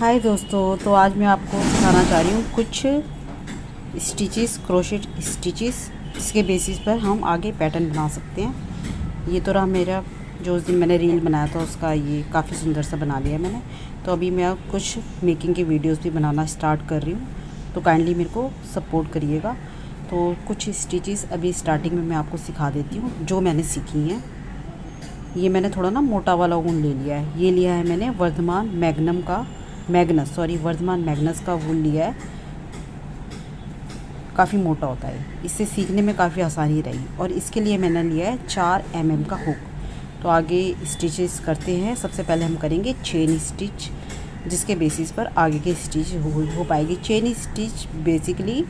हाय दोस्तों, तो आज मैं आपको सिखाना चाह रही हूँ कुछ स्टिचेस, क्रोशेट स्टिचेस, इसके बेसिस पर हम आगे पैटर्न बना सकते हैं। ये तो रहा मेरा जो उस दिन मैंने रील बनाया था उसका, ये काफ़ी सुंदर सा बना लिया मैंने। तो अभी मैं कुछ मेकिंग के वीडियोस भी बनाना स्टार्ट कर रही हूँ, तो काइंडली मेरे को सपोर्ट करिएगा। तो कुछ स्टिचेस अभी स्टार्टिंग में मैं आपको सिखा देती हूँ जो मैंने सीखी हैं। ये मैंने थोड़ा ना मोटा वाला ऊन ले लिया है। ये लिया है मैंने वर्धमान मैग्नस का वूल लिया है। काफ़ी मोटा होता है, इससे सीखने में काफ़ी आसानी रही। और इसके लिए मैंने लिया है 4 mm का हुक। तो आगे स्टिचेस करते हैं। सबसे पहले हम करेंगे चेन स्टिच, जिसके बेसिस पर आगे के स्टिच हो पाएगी। Chain stitch basically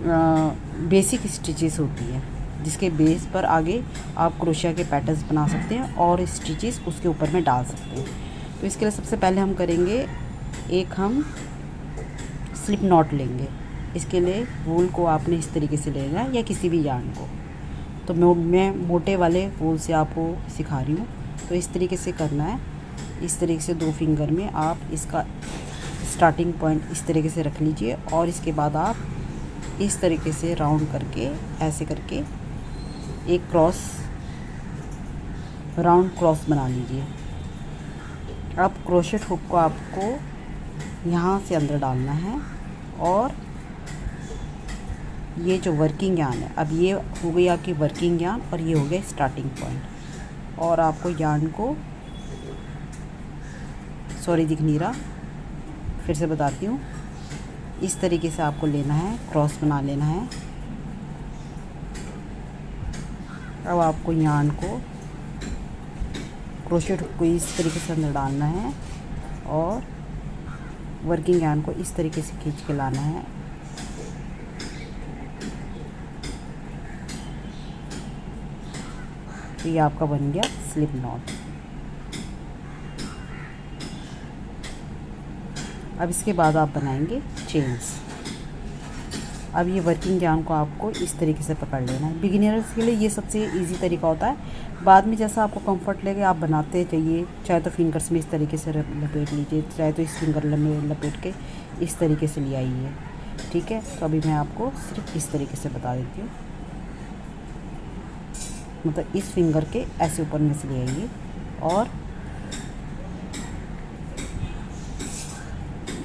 basic stitches होती है, जिसके बेस पर आगे आप क्रोशिया के पैटर्न्स बना सकते हैं और स्टिचेस उसके ऊपर में डाल सकते हैं। तो इसके लिए सबसे पहले हम करेंगे, एक हम स्लिप नॉट लेंगे। इसके लिए वूल को आपने इस तरीके से लेना है या किसी भी यार्न को। तो मैं मोटे वाले वूल से आपको सिखा रही हूँ। तो इस तरीके से करना है। इस तरीके से 2 फिंगर में आप इसका स्टार्टिंग पॉइंट इस तरीके से रख लीजिए और इसके बाद आप इस तरीके से राउंड करके ऐसे करके एक राउंड क्रॉस बना लीजिए। अब क्रोशेट हुक को आपको यहाँ से अंदर डालना है और ये जो वर्किंग यार्न है, अब ये हो गई आपकी वर्किंग यार्न और ये हो गया स्टार्टिंग पॉइंट। और आपको यार्न को दिख नहीं रहा, फिर से बताती हूँ। इस तरीके से आपको लेना है, क्रॉस बना लेना है। अब आपको यार्न को क्रोशेट हुक को इस तरीके से अंदर डालना है और वर्किंग यार्न को इस तरीके से खींच के लाना है। तो ये आपका बन गया स्लिप नॉट। अब इसके बाद आप बनाएंगे चेन्स। अब ये वर्किंग यार्न को आपको इस तरीके से पकड़ लेना है। बिगिनर्स के लिए ये सबसे इजी तरीका होता है। बाद में जैसा आपको कंफर्ट लगे आप बनाते जाइए। चाहे तो फिंगर्स में इस तरीके से लपेट लीजिए, चाहे तो इस फिंगर में लपेट के इस तरीके से ले आइए। ठीक है, तो अभी मैं आपको सिर्फ इस तरीके से बता देती हूँ। मतलब इस फिंगर के ऐसे ऊपर में से ले आइए और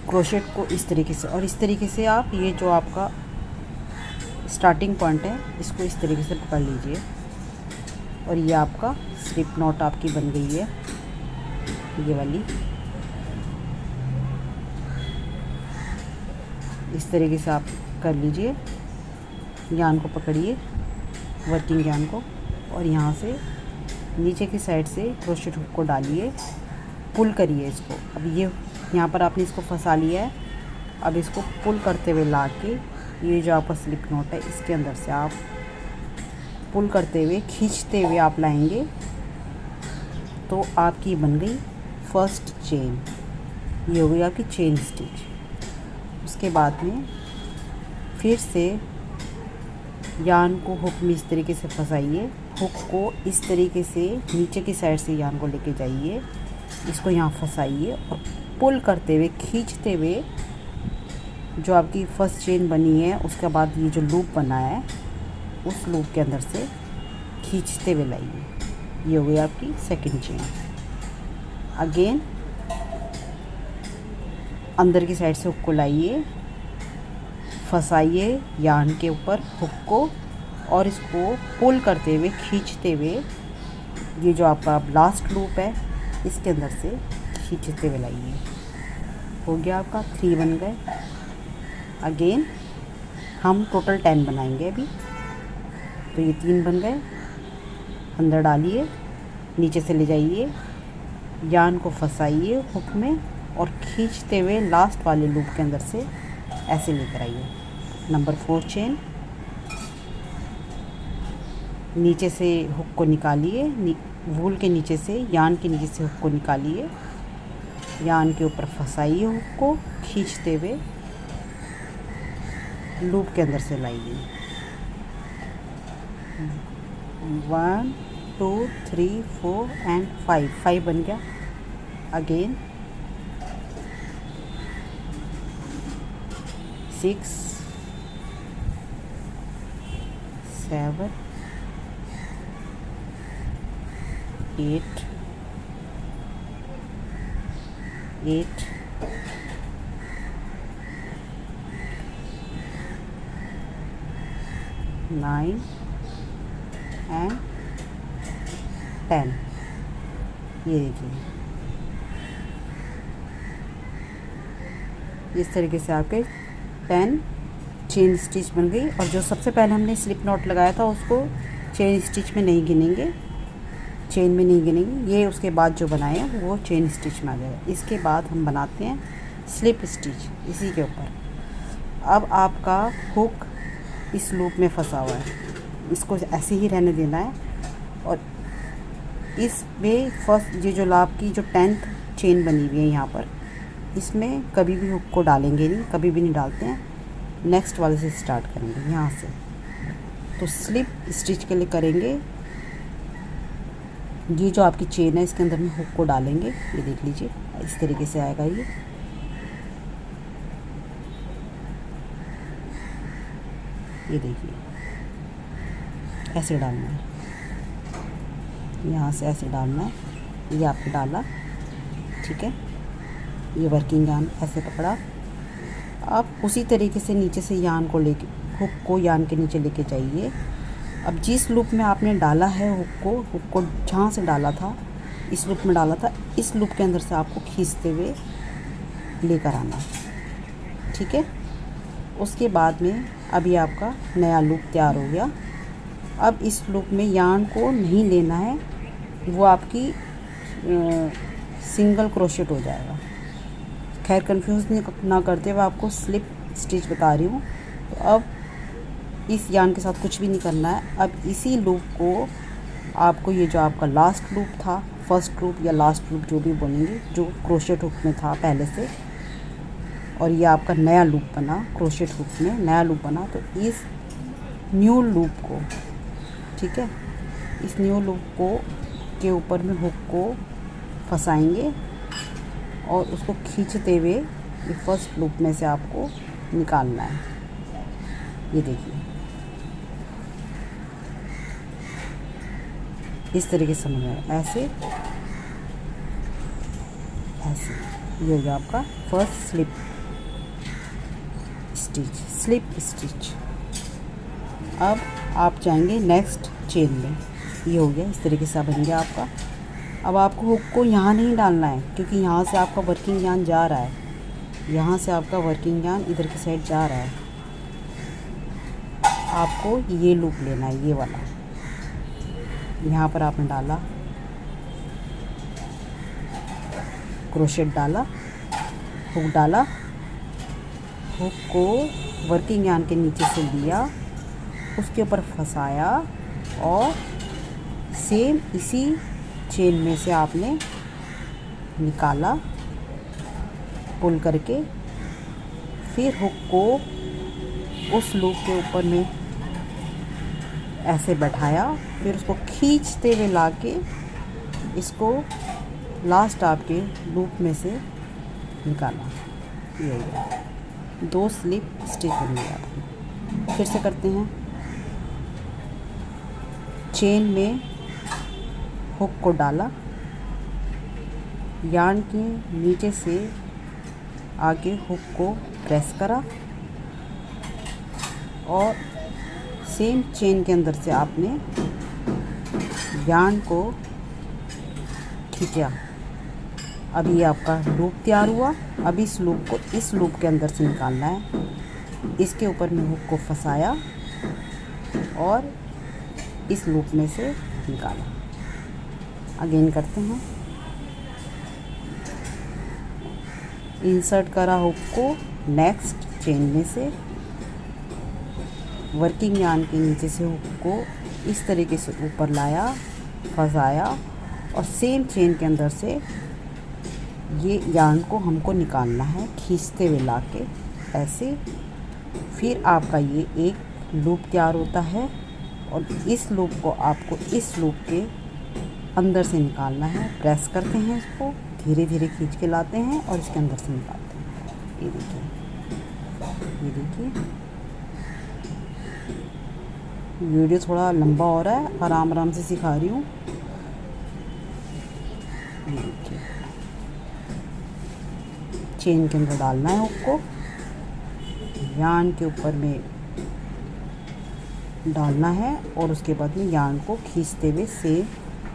क्रोशेट को इस तरीके से, और इस तरीके से आप ये जो आपका स्टार्टिंग पॉइंट है इसको इस तरीके से पकड़ लीजिए। और ये आपका स्लिप नॉट आपकी बन गई है, ये वाली। इस तरीके से आप कर लीजिए। यार्न को पकड़िए, वर्किंग यार्न को, और यहाँ से नीचे की साइड से क्रोशेट हुक को डालिए, पुल करिए इसको। अब ये यहाँ पर आपने इसको फंसा लिया है। अब इसको पुल करते हुए ला के ये जो आपका स्लिप नॉट है इसके अंदर से आप पुल करते हुए, खींचते हुए आप लाएंगे। तो आपकी बन गई फर्स्ट चेन। ये हो गई आपकी चेन स्टिच। उसके बाद में फिर से यार्न को हुक में इस तरीके से फंसाइए। हुक को इस तरीके से नीचे की साइड से यार्न को लेके जाइए, इसको यहाँ फंसाइए और पुल करते हुए, खींचते हुए जो आपकी फर्स्ट चेन बनी है उसके बाद ये जो लूप बना है उस लूप के अंदर से खींचते हुए लाइए। ये हो गई आपकी सेकंड चेन। अगेन अंदर की साइड से हुक को लाइए, फंसाइए यार्न के ऊपर हुक को और इसको पुल करते हुए, खींचते हुए ये जो आपका लास्ट लूप है इसके अंदर से खींचते हुए लाइए। हो गया आपका 3 बन गए। अगेन हम टोटल 10 बनाएंगे अभी। तो ये 3 बन गए। अंदर डालिए, नीचे से ले जाइए, यार्न को फंसाइए हुक में और खींचते हुए लास्ट वाले लूप के अंदर से ऐसे लेकर आइए। Number 4 chain. नीचे से हुक को निकालिए, वूल के नीचे से, यार्न के नीचे से हुक को निकालिए, यार्न के ऊपर फंसाइए हुक को, खींचते हुए लूप के अंदर से लाइए। 1 2 3 4 एंड 5 बन गया। Again 6 7 8 8 9 and 10। ये देखिए, इस तरीके से आपके 10 चेन स्टिच बन गई। और जो सबसे पहले हमने स्लिप नॉट लगाया था उसको चेन स्टिच में नहीं गिनेंगे, चेन में नहीं गिनेंगे, ये उसके बाद जो बनाए हैं वो चेन स्टिच में आ जाएगा। इसके बाद हम बनाते हैं स्लिप स्टिच इसी के ऊपर। अब आपका हुक इस लूप में फंसा हुआ है, इसको ऐसे ही रहने देना है। और इसमें फर्स्ट ये जो आपकी जो 10th चेन बनी हुई है यहाँ पर, इसमें कभी भी हुक को डालेंगे नहीं, कभी भी नहीं डालते हैं। नेक्स्ट वाले से स्टार्ट करेंगे यहाँ से। तो स्लिप स्टिच के लिए करेंगे, ये जो आपकी चेन है इसके अंदर में हुक को डालेंगे। ये देख लीजिए, इस तरीके से आएगा ये देखिए, ऐसे डालना है, यहाँ से ऐसे डालना है। ये आपने डाला, ठीक है। ये वर्किंग यान ऐसे पकड़ा। आप उसी तरीके से नीचे से यान को लेके, हुक को यान के नीचे लेके जाइए। अब जिस लूप में आपने डाला है हुक को जहाँ से डाला था, इस लूप में डाला था, इस लूप के अंदर से आपको खींचते हुए लेकर आना, ठीक है। उसके बाद में अभी आपका नया लूप तैयार हो गया। अब इस लूप में यान को नहीं लेना है, वो आपकी सिंगल क्रोशेट हो जाएगा। खैर कंफ्यूज ना करते हुए आपको स्लिप स्टिच बता रही हूँ। तो अब इस यान के साथ कुछ भी नहीं करना है। अब इसी लूप को आपको, ये जो आपका लास्ट लूप था, फर्स्ट लूप या लास्ट लूप जो भी बोलेंगे, जो क्रोशेट हुक में था पहले से, और ये आपका नया लूप बना, क्रोशेट हुक में नया लूप बना, तो इस न्यू लूप को, ठीक है, इस न्यू लूप को के ऊपर में हुक को फंसाएंगे और उसको खींचते हुए ये फर्स्ट लूप में से आपको निकालना है। ये देखिए, इस तरीके से समझ में ऐसे ऐसे। ये हो गया आपका फर्स्ट स्लिप स्टिच। अब आप जाएंगे नेक्स्ट चेन में। ये हो गया, इस तरीके से बन गया आपका। अब आपको हुक को यहाँ नहीं डालना है, क्योंकि यहाँ से आपका वर्किंग यान जा रहा है, यहाँ से आपका वर्किंग यान इधर की साइड जा रहा है। आपको ये लूप लेना है, ये वाला। यहाँ पर आपने डाला, क्रोशेट डाला, हुक डाला, हुक को वर्किंग यान के नीचे से लिया, उसके ऊपर फंसाया और सेम इसी चेन में से आपने निकाला पुल करके। फिर हुक को उस लूप के ऊपर में ऐसे बैठाया, फिर उसको खींचते हुए लाके इसको लास्ट आपके लूप में से निकाला। ये हो गया, 2 स्लिप स्टिच बन गया आपकी। फिर से करते हैं। चेन में हुक को डाला, यार्न के नीचे से आगे हुक को प्रेस करा और सेम चेन के अंदर से आपने यार्न को खींचा। अब ये आपका लूप तैयार हुआ। अब इस लूप को इस लूप के अंदर से निकालना है। इसके ऊपर में हुक को फंसाया और इस लूप में से निकाला। अगेन करते हैं। इंसर्ट करा हुक को नेक्स्ट चेन में से, वर्किंग यार्न के नीचे से हुक को इस तरीके से ऊपर लाया, फंसाया और सेम चेन के अंदर से ये यार्न को हमको निकालना है, खींचते हुए लाके ऐसे। फिर आपका ये एक लूप तैयार होता है और इस लूप को आपको इस लूप के अंदर से निकालना है। प्रेस करते हैं, इसको धीरे धीरे खींच के लाते हैं और इसके अंदर से निकालते हैं। ये देखिए, ये देखिए, वीडियो थोड़ा लंबा हो रहा है, आराम आराम से सिखा रही हूँ। ये देखिए, चेन के अंदर डालना है हुक को, यान के ऊपर में डालना है और उसके बाद में यान को खींचते हुए से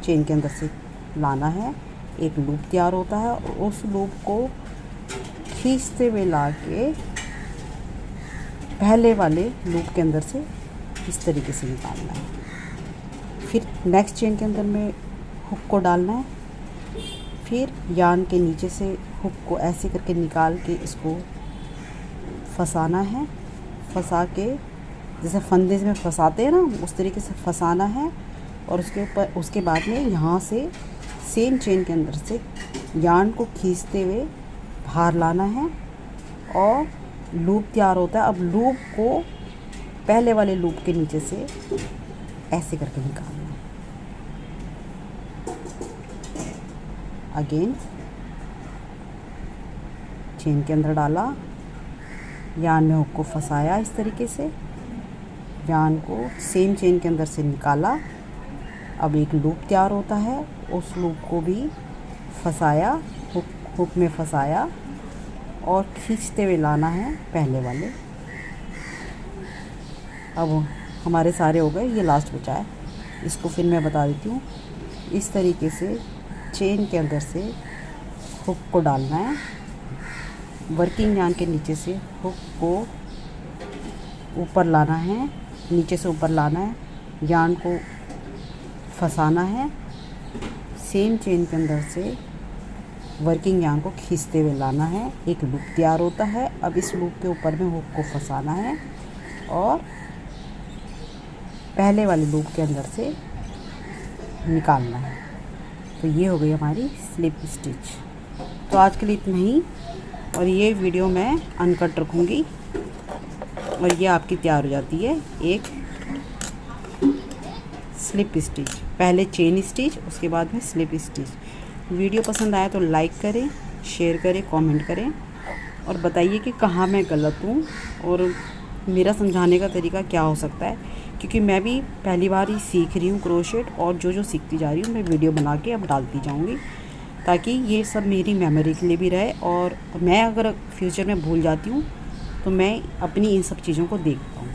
चेन के अंदर से लाना है। एक लूप तैयार होता है और उस लूप को खींचते हुए ला के पहले वाले लूप के अंदर से इस तरीके से निकालना है। फिर नेक्स्ट चेन के अंदर में हुक को डालना है, फिर यान के नीचे से हुक को ऐसे करके निकाल के इसको फंसाना है। फंसा के जैसे फंदे में फंसाते हैं ना, उस तरीके से फंसाना है। और उसके बाद में यहाँ से सेम चेन के अंदर से यान को खींचते हुए बाहर लाना है और लूप तैयार होता है। अब लूप को पहले वाले लूप के नीचे से ऐसे करके निकालना है। अगेन चेन के अंदर डाला, यान में हुक को फंसाया इस तरीके से, यान को सेम चेन के अंदर से निकाला। अब एक लूप तैयार होता है, उस लूप को भी फंसाया, हुक में फंसाया और खींचते हुए लाना है पहले वाले। अब हमारे सारे हो गए, ये लास्ट बचा है, इसको फिर मैं बता देती हूँ। इस तरीके से चेन के अंदर से हुक को डालना है, वर्किंग यान के नीचे से हुक को ऊपर लाना है, नीचे से ऊपर लाना है, यान को फंसाना है, सेम चेन के अंदर से वर्किंग यान को खींचते हुए लाना है। एक लूप तैयार होता है। अब इस लूप के ऊपर में हुक को फंसाना है और पहले वाले लूप के अंदर से निकालना है। तो ये हो गई हमारी स्लिप स्टिच। तो आज के लिए इतना ही, और ये वीडियो मैं अनकट रखूँगी और ये आपकी तैयार हो जाती है एक स्लिप स्टिच। पहले चेन स्टिच, उसके बाद में स्लिप स्टिच। वीडियो पसंद आया तो लाइक करें, शेयर करें, कमेंट करें और बताइए कि कहाँ मैं गलत हूँ और मेरा समझाने का तरीका क्या हो सकता है, क्योंकि मैं भी पहली बार ही सीख रही हूँ क्रोशेट, और जो सीखती जा रही हूँ मैं वीडियो बना के अब डालती जाऊँगी, ताकि ये सब मेरी मेमोरी के लिए भी रहे। और मैं अगर फ्यूचर में भूल जाती हूँ तो मैं अपनी इन सब चीज़ों को देख पाऊँ।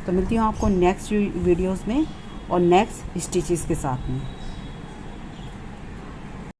तो मिलती हूँ आपको नेक्स्ट वीडियोज़ में और नेक्स्ट स्टिचेस के साथ में।